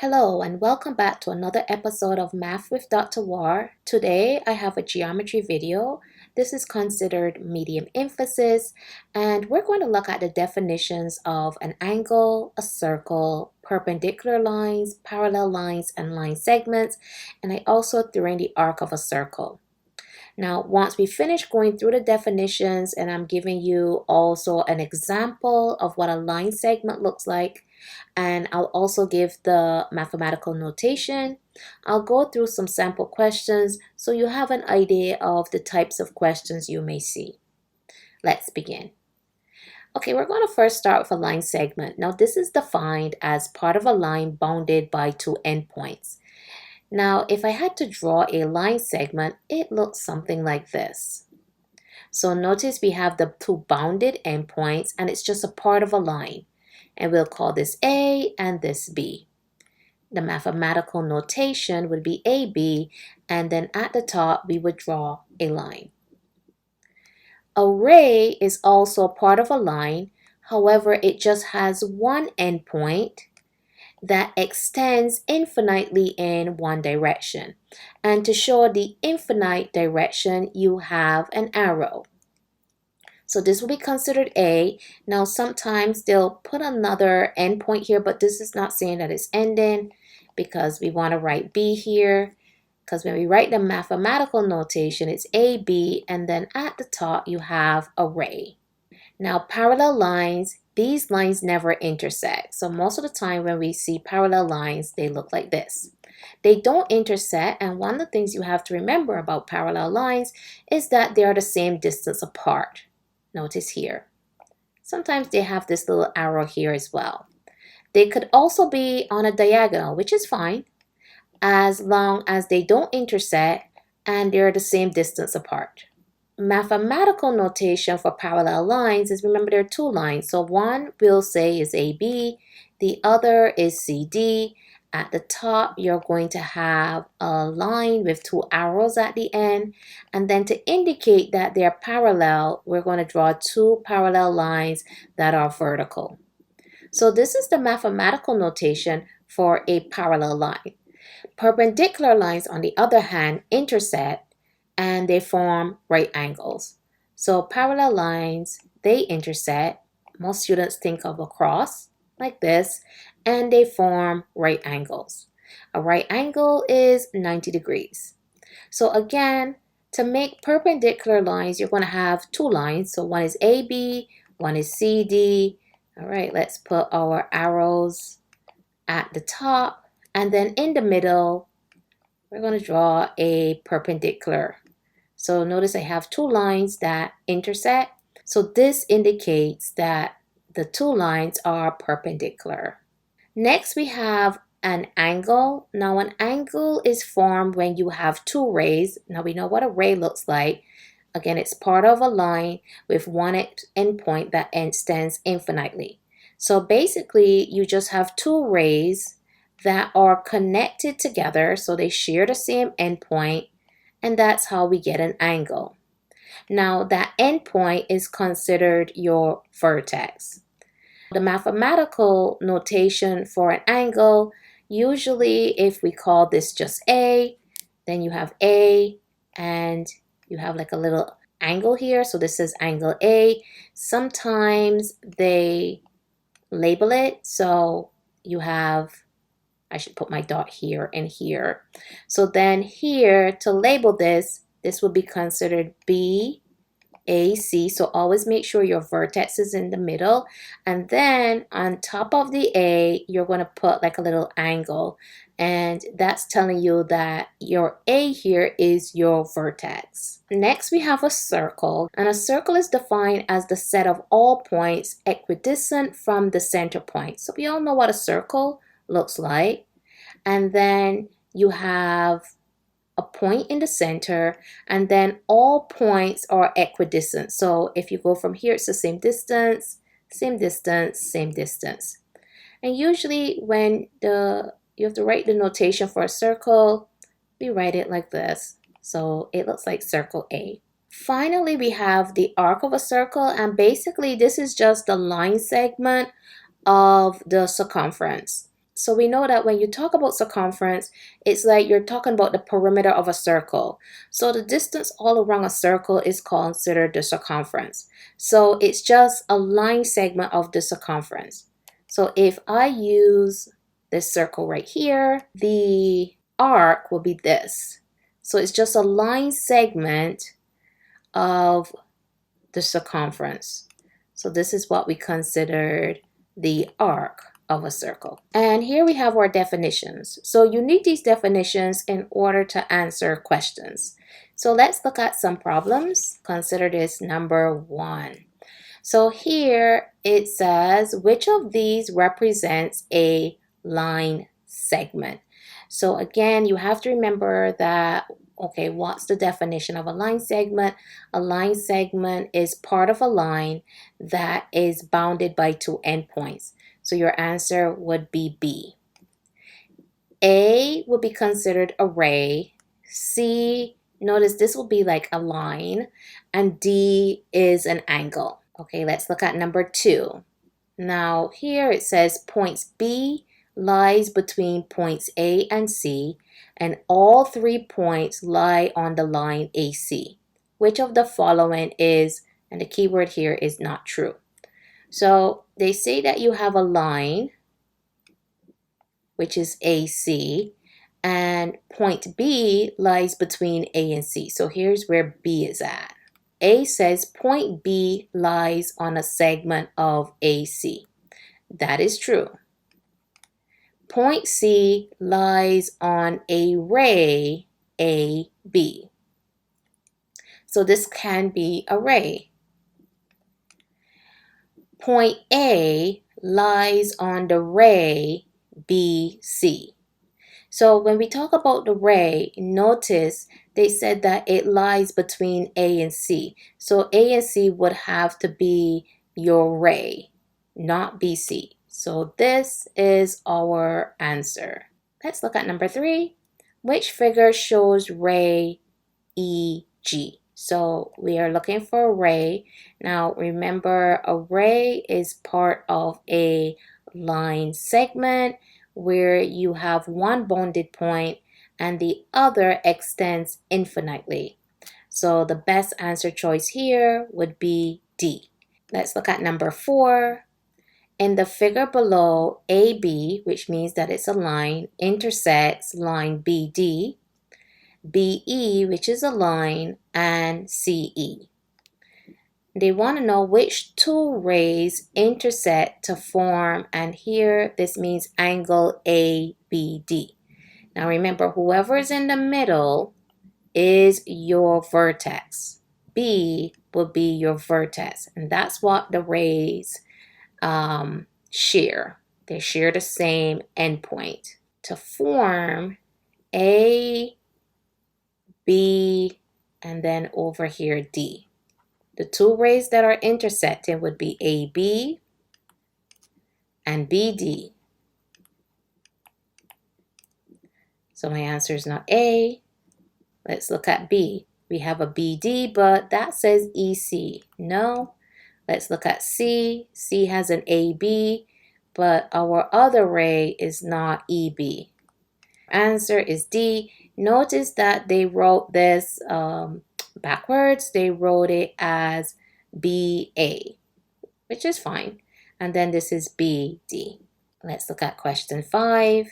Hello and welcome back to another episode of Math with Dr. War. Today I have a geometry video. This is considered medium emphasis and we're going to look at the definitions of an angle, a circle, perpendicular lines, parallel lines, and line segments. And I also threw in the arc of a circle. Now, once we finish going through the definitions and I'm giving you also an example of what a line segment looks like, and I'll also give the mathematical notation, I'll go through some sample questions so you have an idea of the types of questions you may see. Let's begin. Okay, we're going to first start with a line segment. Now, this is defined as part of a line bounded by two endpoints. Now, if I had to draw a line segment, it looks something like this. So notice we have the two bounded endpoints and it's just a part of a line. And we'll call this A and this B. The mathematical notation would be AB, and then at the top we would draw a line. A ray is also part of a line, however it just has one endpoint that extends infinitely in one direction. And to show the infinite direction, you have an arrow. So this will be considered A. Now sometimes they'll put another endpoint here, but this is not saying that it's ending because we want to write B here. Because when we write the mathematical notation, it's AB, and then at the top you have a ray. Now parallel lines, these lines never intersect. So most of the time when we see parallel lines, they look like this. They don't intersect, and one of the things you have to remember about parallel lines is that they are the same distance apart. Notice here. Sometimes they have this little arrow here as well. They could also be on a diagonal, which is fine, as long as they don't intersect and they're the same distance apart. Mathematical notation for parallel lines is, remember, there are two lines. So one we'll say is AB, the other is CD. At the top, you're going to have a line with two arrows at the end. And then to indicate that they're parallel, we're going to draw two parallel lines that are vertical. So this is the mathematical notation for a parallel line. Perpendicular lines, on the other hand, intersect and they form right angles. So parallel lines, they intersect. Most students think of a cross like this, and they form right angles. A right angle is 90 degrees. So again, to make perpendicular lines, you're going to have two lines. So one is AB, one is CD. All right, let's put our arrows at the top, and then in the middle, we're going to draw a perpendicular. So notice I have two lines that intersect. So this indicates that the two lines are perpendicular. Next, we have an angle. Now, an angle is formed when you have two rays. Now, we know what a ray looks like. Again, it's part of a line with one endpoint that extends infinitely. So basically, you just have two rays that are connected together. So they share the same endpoint. And that's how we get an angle. Now, that endpoint is considered your vertex. The mathematical notation for an angle, usually if we call this just A, then you have A and you have like a little angle here. So this is angle A. Sometimes they label it. So you have, I should put my dot here and here. So then here, to label this, this would be considered B, A, C. So always make sure your vertex is in the middle. And then on top of the A, you're going to put like a little angle. And that's telling you that your A here is your vertex. Next, we have a circle. And a circle is defined as the set of all points equidistant from the center point. So we all know what a circle looks like. And then you have a point in the center, and then all points are equidistant. So if you go from here, it's the same distance, same distance, same distance. And usually when you have to write the notation for a circle, we write it like this. So it looks like circle A. Finally, we have the arc of a circle, and basically this is just the line segment of the circumference. So we know that when you talk about circumference, it's like you're talking about the perimeter of a circle. So the distance all around a circle is considered the circumference. So it's just a line segment of the circumference. So if I use this circle right here, the arc will be this. So it's just a line segment of the circumference. So this is what we considered the arc of a circle. And here we have our definitions. So you need these definitions in order to answer questions. So let's look at some problems. Consider this number 1. So here it says, which of these represents a line segment? So again, you have to remember that, okay, what's the definition of a line segment? A line segment is part of a line that is bounded by 2 endpoints. So your answer would be B. A would be considered a ray. C, notice this will be like a line. And D is an angle. Okay, let's look at number 2. Now here it says points B lies between points A and C, and all 3 points lie on the line AC. Which of the following is, and the keyword here is not true. So they say that you have a line, which is AC, and point B lies between A and C. So here's where B is at. A says point B lies on a segment of AC. That is true. Point C lies on a ray AB. So this can be a ray. Point A lies on the ray BC. So when we talk about the ray, notice they said that it lies between A and C. So A and C would have to be your ray, not BC. So this is our answer. Let's look at number 3. Which figure shows ray EG? So we are looking for a ray. Now remember, a ray is part of a line segment where you have one bounded point and the other extends infinitely. So the best answer choice here would be D. Let's look at number 4. In the figure below, AB, which means that it's a line, intersects line BD, BE, which is a line, and CE. They want to know which 2 rays intersect to form, and here this means angle ABD. Now remember, whoever is in the middle is your vertex. B will be your vertex, and that's what the rays share. They share the same endpoint. To form A, B, and then over here D. The 2 rays that are intersecting would be AB and BD. So my answer is not A. Let's look at B. We have a BD, but that says EC. No. Let's look at C. C has an AB, but our other ray is not EB. Answer is D. Notice that they wrote this backwards. They wrote it as BA, which is fine. And then this is BD. Let's look at question 5.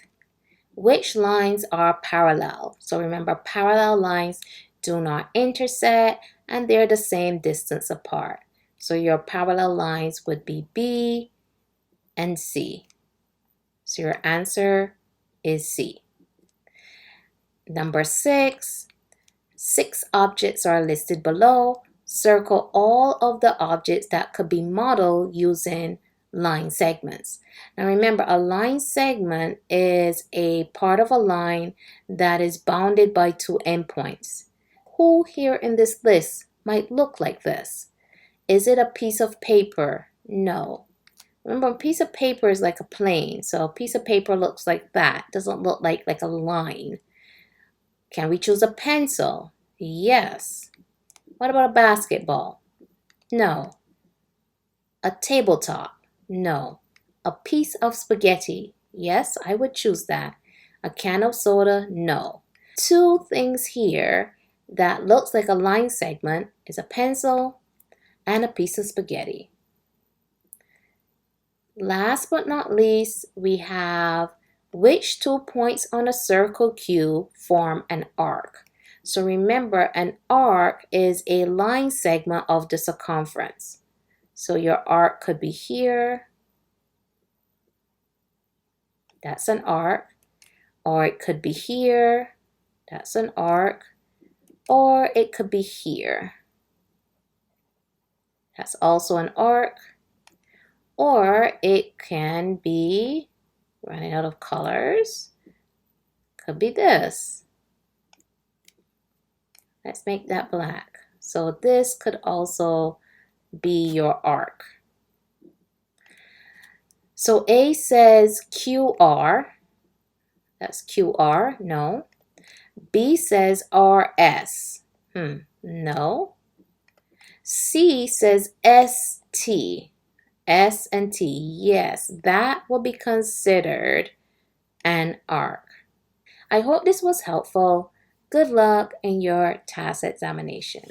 Which lines are parallel? So remember, parallel lines do not intersect and they're the same distance apart. So your parallel lines would be B and C. So your answer is C. Number 6. 6 objects are listed below. Circle all of the objects that could be modeled using line segments. Now remember, a line segment is a part of a line that is bounded by 2 endpoints. Who here in this list might look like this? Is it a piece of paper? No. Remember, a piece of paper is like a plane. So a piece of paper looks like that. It doesn't look like a line. Can we choose a pencil? Yes. What about a basketball? No. A tabletop? No. A piece of spaghetti? Yes, I would choose that. A can of soda, no. Two things here that looks like a line segment is a pencil and a piece of spaghetti. Last but not least, we have which 2 points on a circle cube form an arc. So remember, an arc is a line segment of the circumference. So your arc could be here. That's an arc. Or it could be here. That's an arc. Or it could be here. That's also an arc. Or it can be, running out of colors, could be this. Let's make that black. So this could also be your arc. So A says QR. That's QR. No. B says RS. No. C says ST. S and T. Yes, that will be considered an arc. I hope this was helpful. Good luck in your TASC examination.